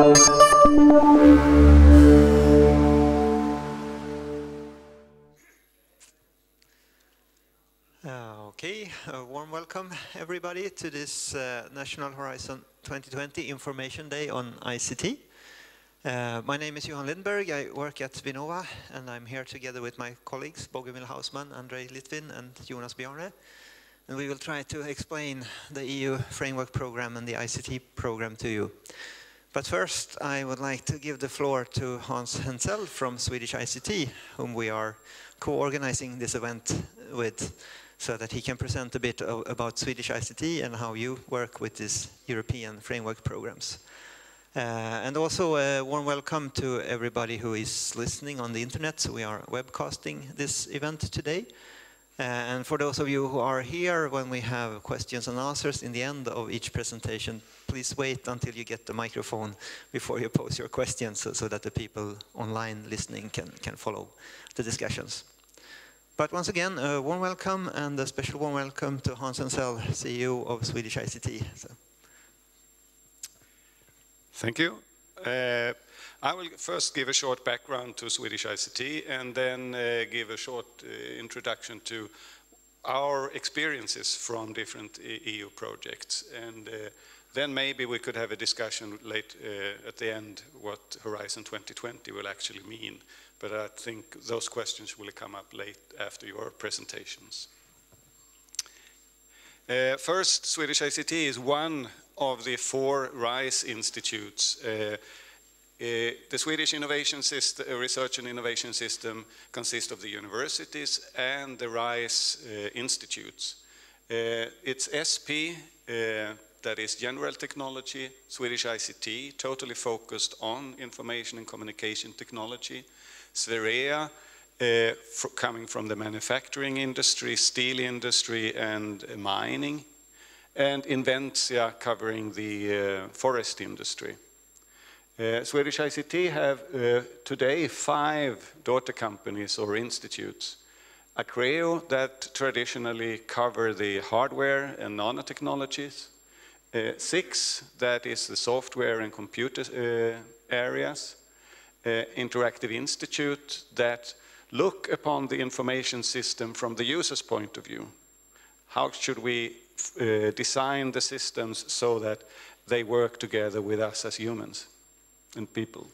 Okay, a warm welcome everybody to this National Horizon 2020 Information Day on ICT. My name is Johan Lindberg, I work at VINNOVA and I'm here together with my colleagues Bogomil Hausman, Andrei Litvin and Jonas Bjarne. And we will try to explain the EU framework program and the ICT program to you. But first I would like to give the floor to Hans Hensel from Swedish-ICT, whom we are co-organizing this event with, so that he can present a bit about Swedish-ICT and how you work with these European framework programs. And also a warm welcome to everybody who is listening on the internet. So we are webcasting this event today. And for those of you who are here, when we have questions and answers in the end of each presentation, please wait until you get the microphone before you pose your questions so that the people online listening can follow the discussions. But once again, a warm welcome and a special warm welcome to Hans Hensel, CEO of Swedish-ICT. So. Thank you. I will first give a short background to Swedish-ICT and then give a short introduction to our experiences from different EU projects. And then maybe we could have a discussion late at the end what Horizon 2020 will actually mean. But I think those questions will come up late after your presentations. First, Swedish-ICT is one of the 4 RISE institutes. The Swedish Innovation System, Research and Innovation System consists of the universities and the RISE institutes. It's SP, that is General Technology, Swedish-ICT, totally focused on information and communication technology. Swerea, coming from the manufacturing industry, steel industry and mining. And Inventia, covering the forest industry. Swedish-ICT have today 5 daughter companies or institutes. Acreo, that traditionally cover the hardware and nanotechnologies. 6, that is the software and computer areas. Interactive Institute, that look upon the information system from the user's point of view. How should we design the systems so that they work together with us as humans and people.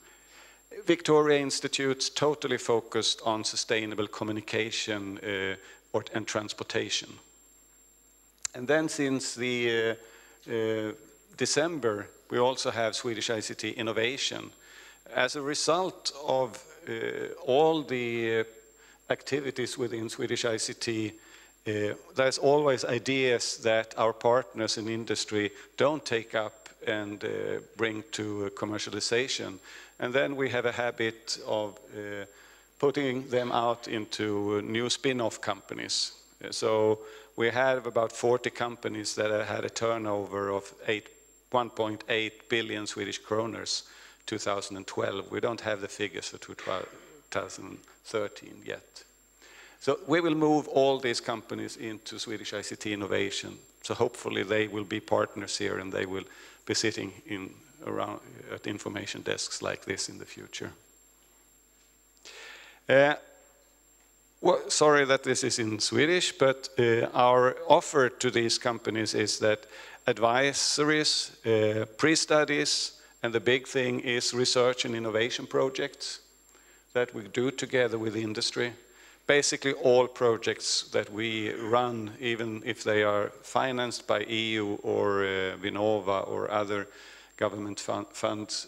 Victoria Institute's totally focused on sustainable communication and transportation. And then since the December, we also have Swedish-ICT Innovation. As a result of all the activities within Swedish-ICT, there's always ideas that our partners in industry don't take up and bring to commercialization. And then we have a habit of putting them out into new spin-off companies. So we have about 40 companies that had a turnover of 1.8 billion Swedish kroners 2012. We don't have the figures for 2013 yet. So we will move all these companies into Swedish-ICT Innovation. So hopefully they will be partners here and they will be sitting around at information desks like this in the future. Well, sorry that this is in Swedish, but our offer to these companies is that advisories, pre-studies, and the big thing is research and innovation projects that we do together with the industry. Basically all projects that we run, even if they are financed by EU or VINNOVA or other government funds,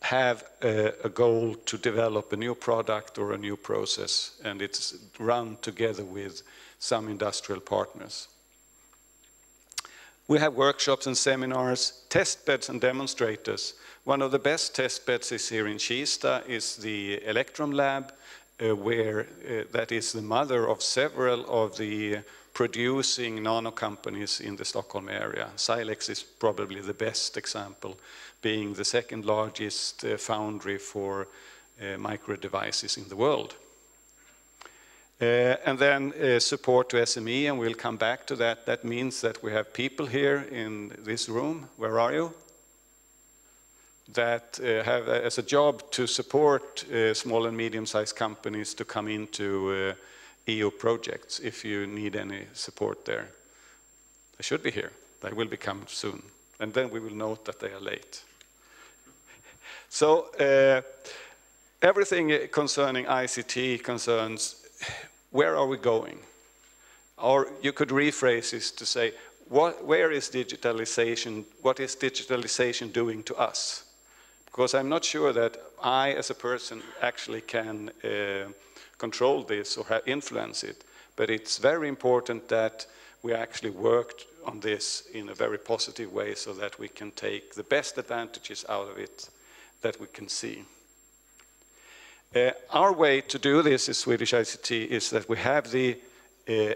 have a goal to develop a new product or a new process, and it's run together with some industrial partners. We have workshops and seminars, test beds and demonstrators. One of the best test beds is here in Kista, is the Electron Lab, where that is the mother of several of the producing nano companies in the Stockholm area. Silex is probably the best example, being the second largest foundry for micro devices in the world. And then support to SME, and we'll come back to that. That means that we have people here in this room. Where are you? that have as a job to support small and medium-sized companies to come into EU projects if you need any support there. They should be here. They will become soon. And then we will note that they are late. So everything concerning ICT concerns where are we going? Or you could rephrase this to say, where is digitalization, what is digitalization doing to us? Because I'm not sure that I, as a person, actually can control this or influence it. But it's very important that we actually worked on this in a very positive way so that we can take the best advantages out of it that we can see. Our way to do this is Swedish-ICT is that we have the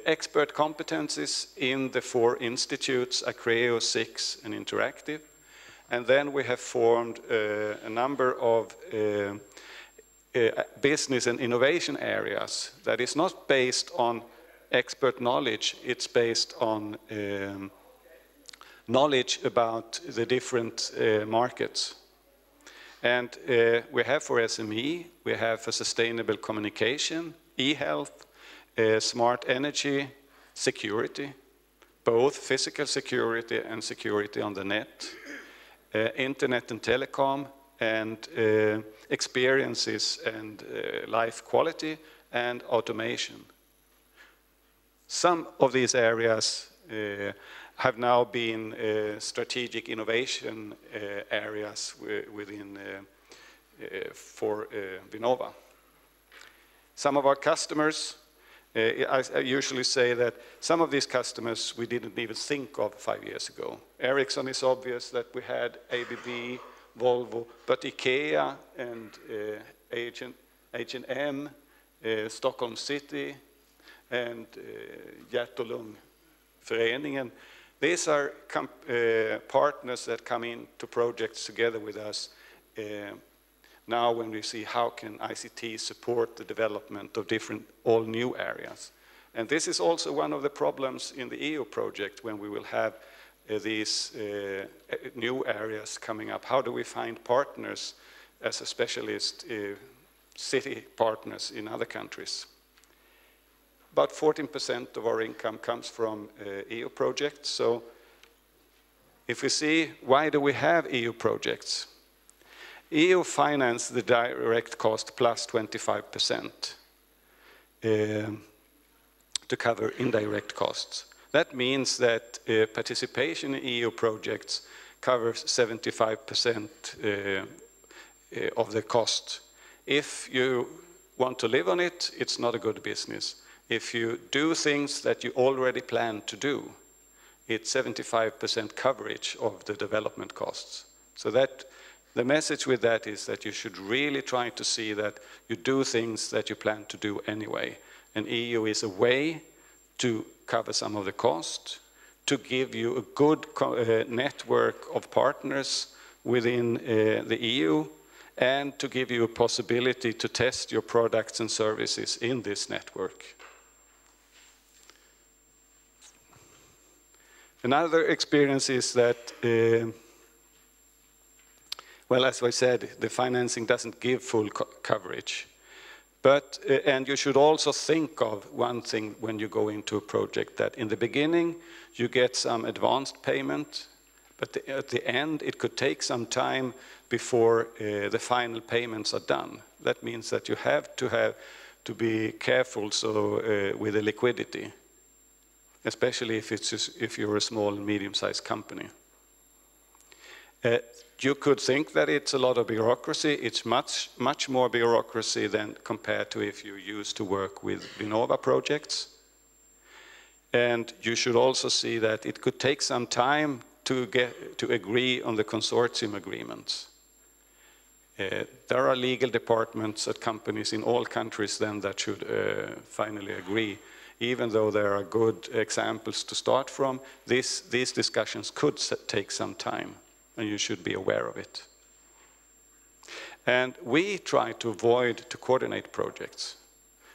expert competencies in the 4 institutes, Acreo, 6, and Interactive. And then we have formed a number of business and innovation areas that is not based on expert knowledge, it's based on knowledge about the different markets. And we have for SME, we have for sustainable communication, e-health, smart energy, security, both physical security and security on the net, internet and telecom, and experiences and life quality and automation. Some of these areas have now been strategic innovation areas within for VINNOVA. Some of our customers, I usually say that some of these customers we didn't even think of 5 years ago. Ericsson is obvious that we had, ABB, Volvo, but IKEA and H&M, Stockholm City, and Hjärt-Lungföreningen. These are partners that come into projects together with us now when we see how can ICT support the development of different, all new areas. And this is also one of the problems in the EU project when we will have these new areas coming up. How do we find partners as a specialist city partners in other countries? About 14% of our income comes from EU projects. So if we see why do we have EU projects? EU finance the direct cost plus 25% to cover indirect costs. That means that participation in EU projects covers 75% of the cost. If you want to live on it, it's not a good business. If you do things that you already plan to do, it's 75% coverage of the development costs. So that the message with that is that you should really try to see that you do things that you plan to do anyway. And EU is a way to cover some of the cost, to give you a good network of partners within the EU, and to give you a possibility to test your products and services in this network. Another experience is that, well, as I said, the financing doesn't give full coverage. But, and you should also think of one thing when you go into a project, that in the beginning you get some advanced payment, but at the end it could take some time before the final payments are done. That means that you have to be careful with the liquidity, especially if you're a small and medium-sized company. You could think that it's a lot of bureaucracy. It's much more bureaucracy than compared to if you used to work with VINNOVA projects. And you should also see that it could take some time to agree on the consortium agreements. There are legal departments at companies in all countries then that should finally agree. Even though there are good examples to start from, these discussions could take some time, and you should be aware of it. And we try to avoid to coordinate projects.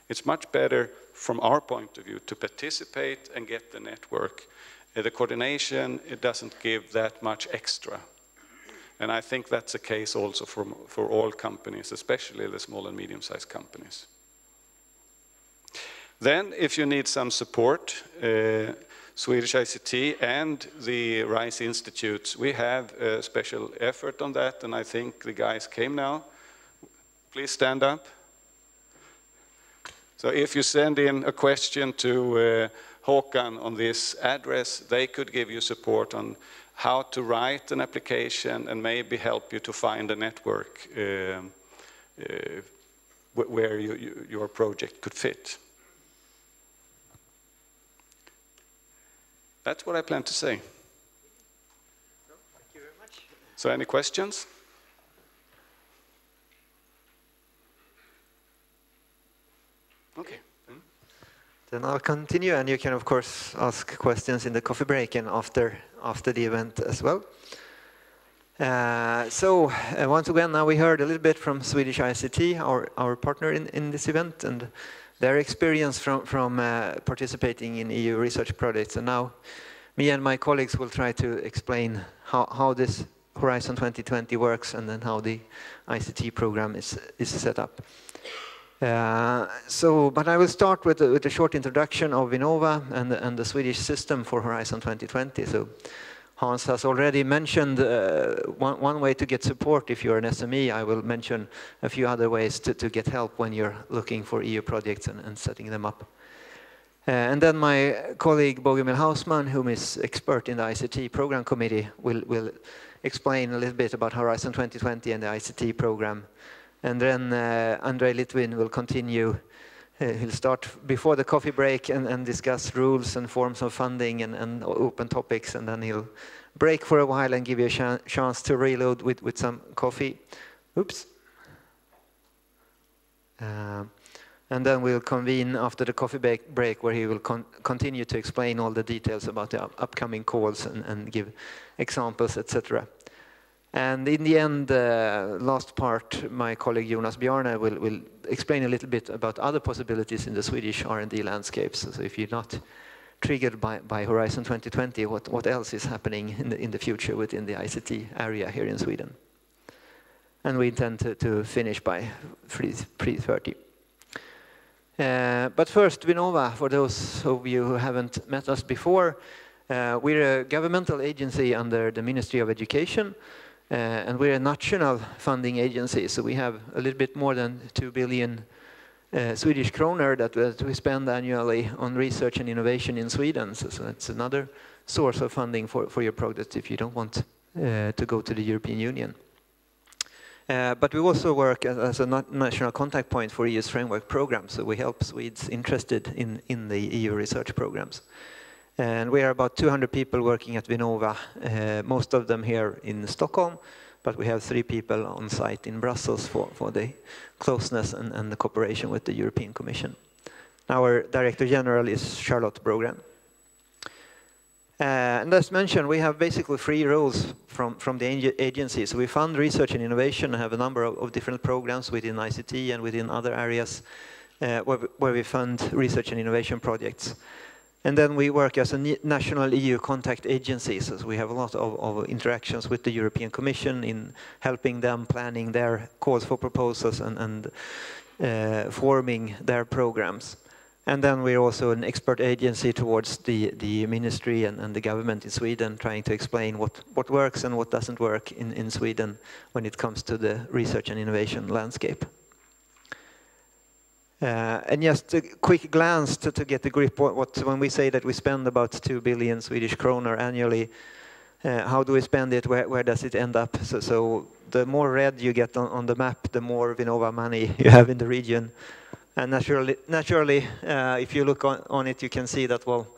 It's much better from our point of view to participate and get the network. The coordination, it doesn't give that much extra. And I think that's the case also for all companies, especially the small and medium-sized companies. Then, if you need some support, Swedish-ICT and the RISE Institutes, we have a special effort on that, and I think the guys came now. Please stand up. So if you send in a question to Håkan on this address, they could give you support on how to write an application and maybe help you to find a network where your project could fit. That's what I plan to say. Thank you very much. So any questions? Okay. Then I'll continue, and you can of course ask questions in the coffee break and after the event as well. Once again, now we heard a little bit from Swedish-ICT, our partner in this event, and their experience from participating in EU research projects. And now me and my colleagues will try to explain how this Horizon 2020 works, and then how the ICT program is set up. But I will start with a short introduction of VINNOVA and the Swedish system for Horizon 2020. So Hans has already mentioned one way to get support if you're an SME. I will mention a few other ways to get help when you're looking for EU projects and setting them up. And then my colleague Bogomil Hausman, who is expert in the ICT program committee, will explain a little bit about Horizon 2020 and the ICT program. And then Andrei Litvin will continue. He'll start before the coffee break and discuss rules and forms of funding and open topics. And then he'll break for a while and give you a chance to reload with some coffee. Oops. And then we'll convene after the coffee break, where he will continue to explain all the details about the upcoming calls and give examples, etc. And in the end, last part, my colleague Jonas Bjarne will explain a little bit about other possibilities in the Swedish R&D landscapes. So if you're not triggered by Horizon 2020, what else is happening in the future within the ICT area here in Sweden? And we intend to finish by 3:30. But first, VINNOVA, for those of you who haven't met us before, we're a governmental agency under the Ministry of Education. And we're a national funding agency, so we have a little bit more than 2 billion Swedish kronor that we spend annually on research and innovation in Sweden. So that's another source of funding for your project if you don't want to go to the European Union. But we also work as a national contact point for EU's framework programs, so we help Swedes interested in the EU research programs. And we are about 200 people working at VINNOVA, most of them here in Stockholm, but we have 3 people on site in Brussels for the closeness and the cooperation with the European Commission. Our Director General is Charlotte Brogren. And as mentioned, we have basically 3 roles from the agency. So we fund research and innovation and have a number of different programs within ICT and within other areas where we fund research and innovation projects. And then we work as a national EU contact agency, so we have a lot of interactions with the European Commission in helping them planning their calls for proposals and forming their programs. And then we're also an expert agency towards the ministry and the government in Sweden, trying to explain what works and what doesn't work in Sweden when it comes to the research and innovation landscape. And just a quick glance to get a grip when we say that we spend about 2 billion Swedish kronor annually, how do we spend it, where does it end up? So the more red you get on the map, the more VINNOVA money you have in the region. And naturally if you look on it, you can see that, well,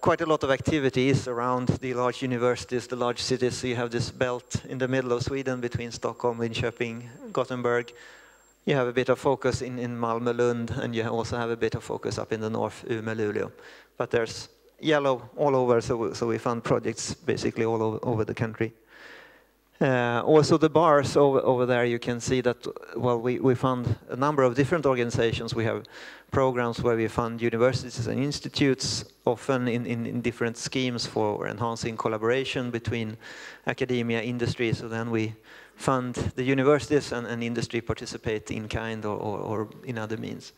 quite a lot of activities around the large universities, the large cities. So you have this belt in the middle of Sweden between Stockholm, Linköping, Gothenburg. You have a bit of focus in Malmö, Lund, and you also have a bit of focus up in the north, Umeå, Luleå. But there's yellow all over, so we fund projects basically all over the country. Also the bars over there, you can see that, well, we fund a number of different organizations. We have programs where we fund universities and institutes, often in different schemes for enhancing collaboration between academia, industry. So then we fund the universities and industry participate in kind or in other means.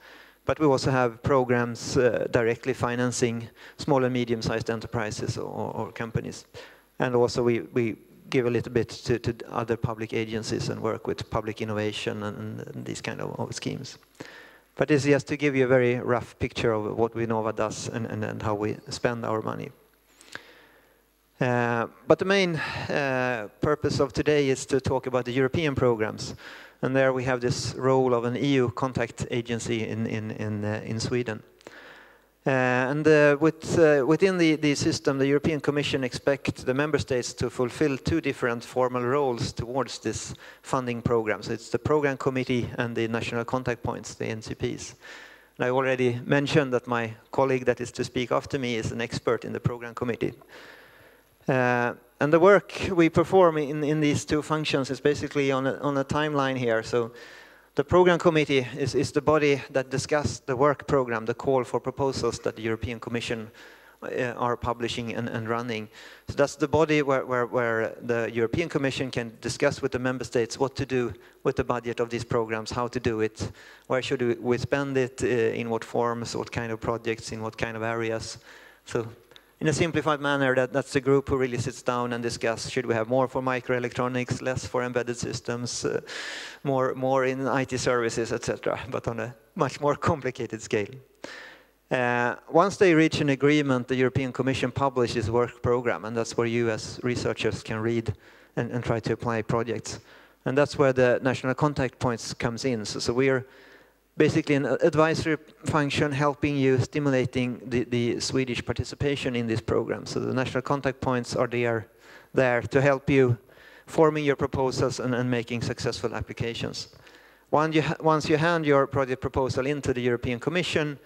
But we also have programs directly financing small and medium-sized enterprises or companies. And also we give a little bit to other public agencies and work with public innovation and these kind of schemes. But this is just to give you a very rough picture of what VINNOVA does and how we spend our money. But the main purpose of today is to talk about the European programs. And there we have this role of an EU contact agency in Sweden. Within the system, the European Commission expects the member states to fulfill two different formal roles towards this funding program. So it's the program committee and the national contact points, the NCPs. And I already mentioned that my colleague that is to speak after me is an expert in the program committee. And the work we perform in these two functions is basically on a timeline here. So the program committee is the body that discusses the work program, the call for proposals that the European Commission are publishing and running. So that's the body where the European Commission can discuss with the member states what to do with the budget of these programs, how to do it, where should we spend it, in what forms, what kind of projects, in what kind of areas. So in a simplified manner, that's the group who really sits down and discuss, should we have more for microelectronics, less for embedded systems, more in IT services, etc., but on a much more complicated scale. Once they reach an agreement, the European Commission publishes a work program, and that's where you as researchers can read and try to apply projects. And that's where the national contact points comes in. So we're basically an advisory function helping you, stimulating the Swedish participation in this program. So the national contact points are there to help you forming your proposals and making successful applications. Once you hand your project proposal into the European Commission,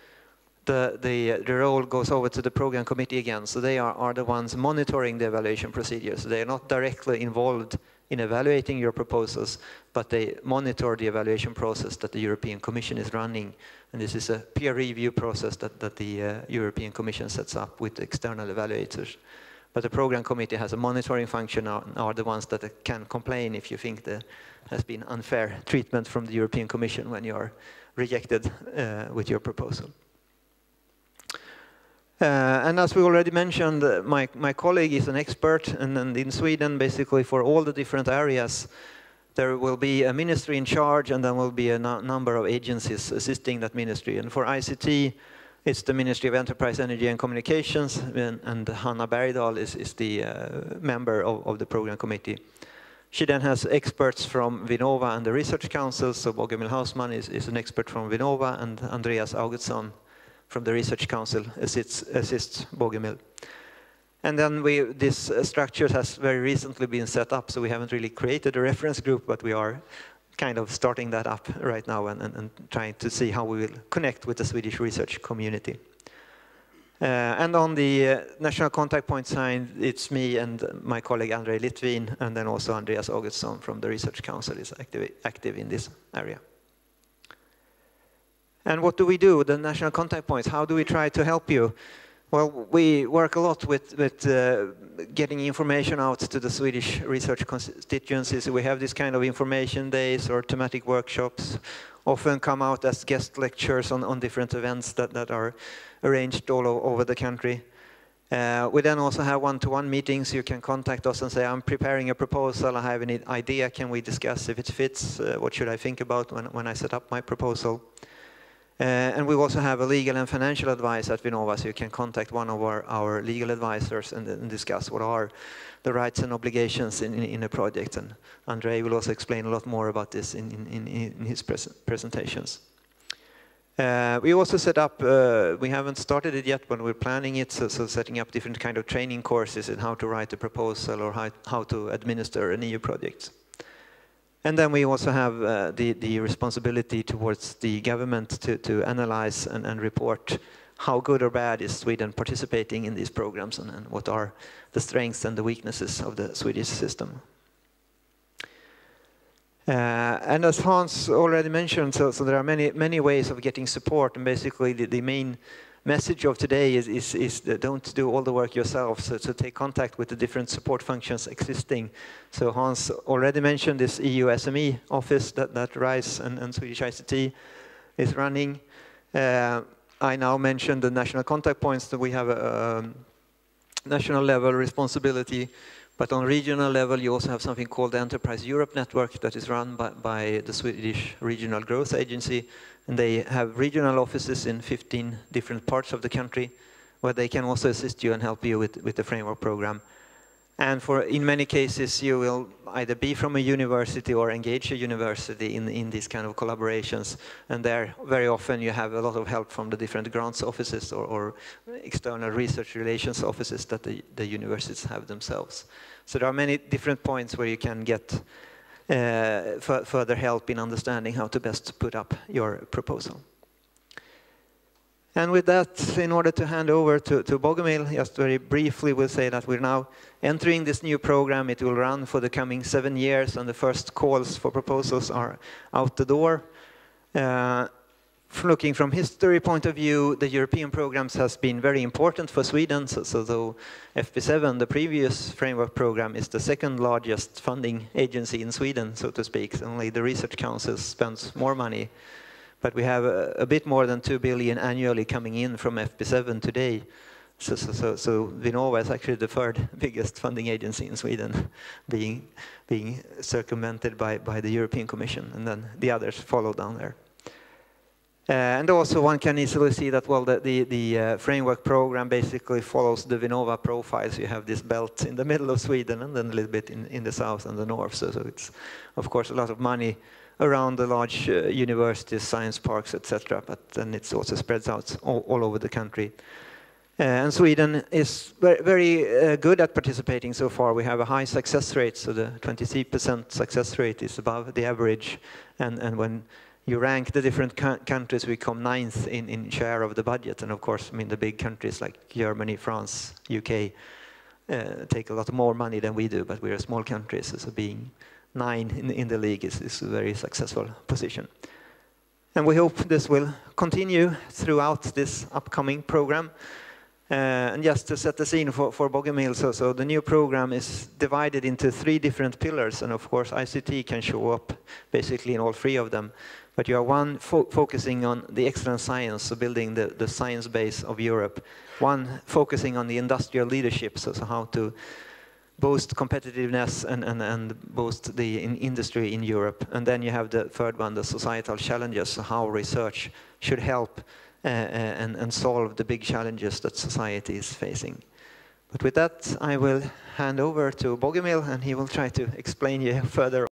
the role goes over to the program committee again. So they are the ones monitoring the evaluation procedures. They are not directly involved in evaluating your proposals, but they monitor the evaluation process that the European Commission is running. And this is a peer review process that the European Commission sets up with external evaluators. But the program committee has a monitoring function, are the ones that can complain if you think there has been unfair treatment from the European Commission when you are rejected with your proposal. And as we already mentioned, my colleague is an expert, and in Sweden, basically for all the different areas, there will be a ministry in charge, and then will be a number of agencies assisting that ministry. And for ICT, it's the Ministry of Enterprise, Energy and Communications, and Hanna Bergdahl is the member of the program committee. She then has experts from VINNOVA and the Research Council, so Bogomil Hausman is an expert from VINNOVA, and Andreas Augustsson from the Research Council assists Bogomil. And then this structure has very recently been set up, so we haven't really created a reference group, but we are kind of starting that up right now and trying to see how we will connect with the Swedish research community. And on the national contact point side, it's me and my colleague Andrei Litvin, and then also Andreas Augustsson from the Research Council is active in this area. And what do we do with the national contact points? How do we try to help you? Well, we work a lot with getting information out to the Swedish research constituencies. We have this kind of information days or thematic workshops, often come out as guest lectures on different events that are arranged all over the country. We then also have one-to-one meetings. You can contact us and say, I'm preparing a proposal, I have an idea, can we discuss if it fits? What should I think about when I set up my proposal? And we also have a legal and financial advice at VINNOVA, so you can contact one of our legal advisors and discuss what are the rights and obligations in a project. And Andrei will also explain a lot more about this in his presentations. We also set up, we haven't started it yet, but we're planning it, so setting up different kind of training courses in how to write a proposal or how to administer an EU project. And then we also have the responsibility towards the government to analyze and report how good or bad is Sweden participating in these programs and what are the strengths and the weaknesses of the Swedish system. And as Hans already mentioned, so there are many ways of getting support, and basically the main message of today is don't do all the work yourself, so take contact with the different support functions existing. So Hans already mentioned this EU SME office that RISE and Swedish-ICT is running. I now mentioned the national contact points, that we have a national level responsibility, but on regional level you also have something called the Enterprise Europe Network that is run by the Swedish Regional Growth Agency, and they have regional offices in 15 different parts of the country where they can also assist you and help you with the framework program. And in many cases you will either be from a university or engage a university in these kind of collaborations, and there very often you have a lot of help from the different grants offices or external research relations offices that the universities have themselves. So there are many different points where you can get further help in understanding how to best put up your proposal. And with that, in order to hand over to Bogomil, just very briefly we'll say that we're now entering this new program. It will run for the coming 7 years, and the first calls for proposals are out the door. Looking from history point of view, the European programs has been very important for Sweden. So though FP7, the previous framework program, is the second largest funding agency in Sweden, so to speak. So only the Research Council spends more money. But we have a bit more than 2 billion annually coming in from FP7 today. So VINNOVA is actually the third biggest funding agency in Sweden, being circumvented by the European Commission, and then the others follow down there. And also one can easily see that, well, the framework program basically follows the VINNOVA profile. So you have this belt in the middle of Sweden and then a little bit in the south and the north. So it's, of course, a lot of money around the large universities, science parks, etc. But then it also spreads out all over the country. And Sweden is very good at participating so far. We have a high success rate, so the 23% success rate is above the average. And when you rank the different countries, we come 9th in share of the budget. And of course, I mean, the big countries like Germany, France, UK take a lot more money than we do, but we're a small country, so being 9 in the league is a very successful position. And we hope this will continue throughout this upcoming program. And just to set the scene for Bogomil, so the new program is divided into 3 different pillars, and of course ICT can show up basically in all 3 of them. But you are one focusing on the excellent science, so building the science base of Europe. One focusing on the industrial leadership, so how to boost competitiveness and boost the industry in Europe. And then you have the third one, the societal challenges, so how research should help and solve the big challenges that society is facing. But with that, I will hand over to Bogomil, and he will try to explain you further